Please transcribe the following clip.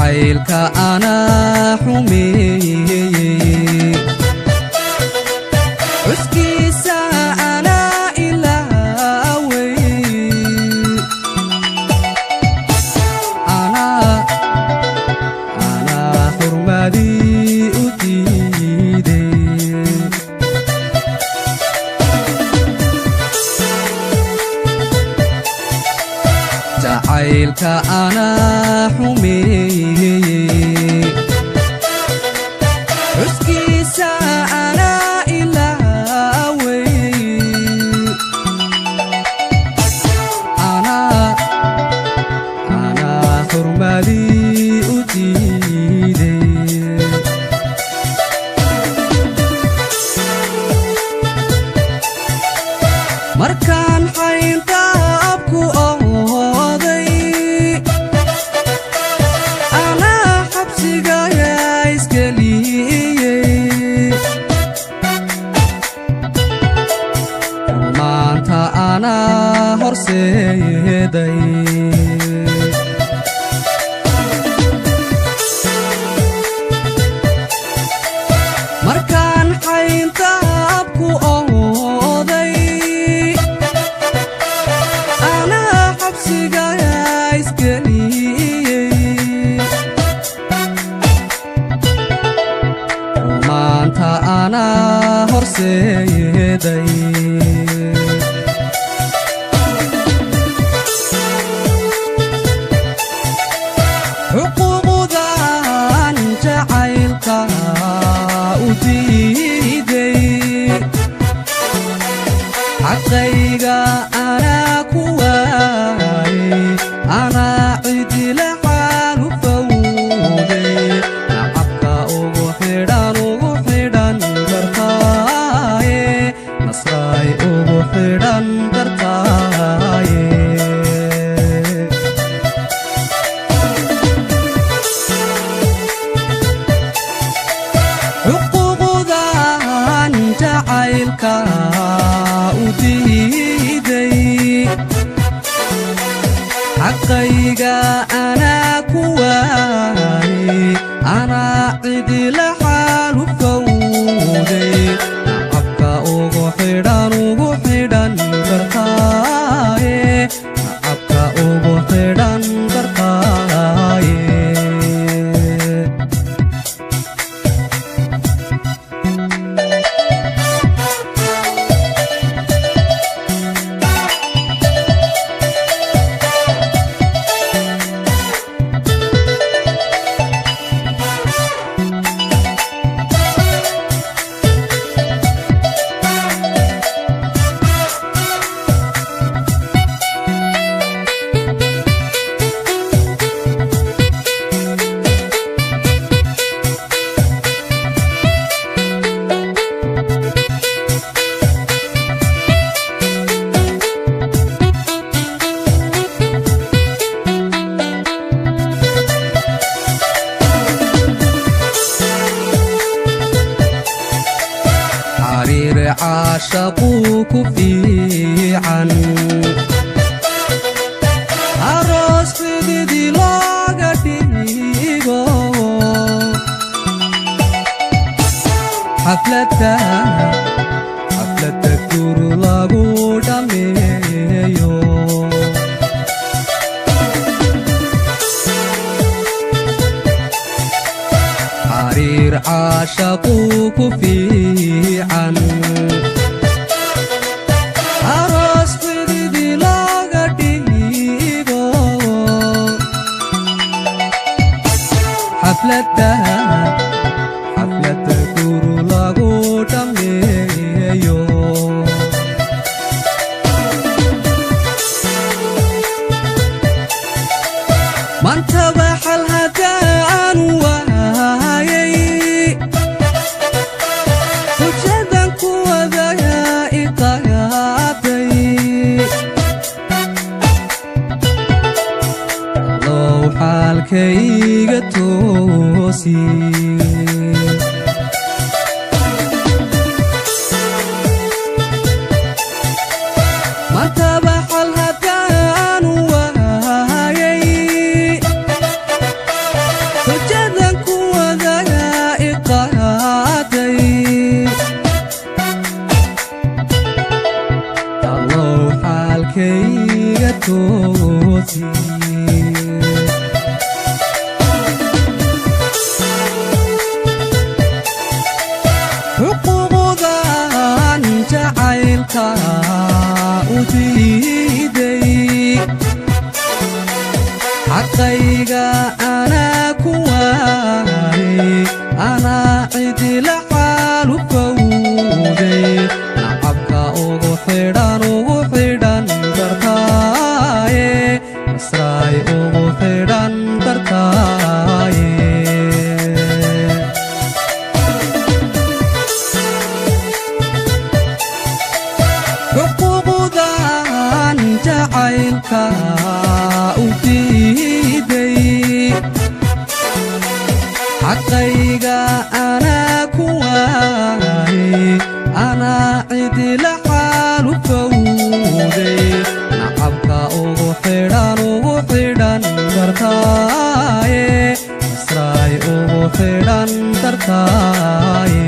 jacaylka anaa xumeeyey xuskiisa anaa ilaaway anaa xurmadii u diiday jacaylka anaa xumeeyey xuskiisa anaa ilaaway anaa xurmadii u diiday markaan xayndaabku ooday anaa xabsigaya isgeliyey maanta anaa horseeday markaan xayndaabku ooday anaa xabsigaya isgeliyey maanta anaa horseeday xuquuqdan jacaylka u diiday xaqayga anaa ku waayey anaa cidila xaalu fawday nacabka ugu xidhan dartaaye nasraay ugu xidhan dartaaye xuquuqdan jacaylka u diiday xaqayga anaa ku waayey anaa cidila xaalu fawday nacabka ugu xidhan dartaaye nacabka ugu xidhan dartaaye xariir caashaquu ku fiican aroos xididii looga dhigo xafladda guru lagu dhammeeyo xariir caashaquu ku fiican aroos xididii looga dhigo xafladda guru lagu dhammeeyo mantaba xal haddaan waayey xujadan ku wadayaa iqaaday allow xaalkayga toosi mantaba xal haddaan waayey dartaa u diiday xaqayga anaa ku waayay anaa cidila xaalu fawday nacabka ugu xidhan dartaaye masraay ugu xidhan dartaaye xuquuqdan jacaylka u diiday xaqayga anaa ku waayay anaa cidila xaalu fawday nacabka ugu xidhan dartaaye masraay ugu xidhan dartaaye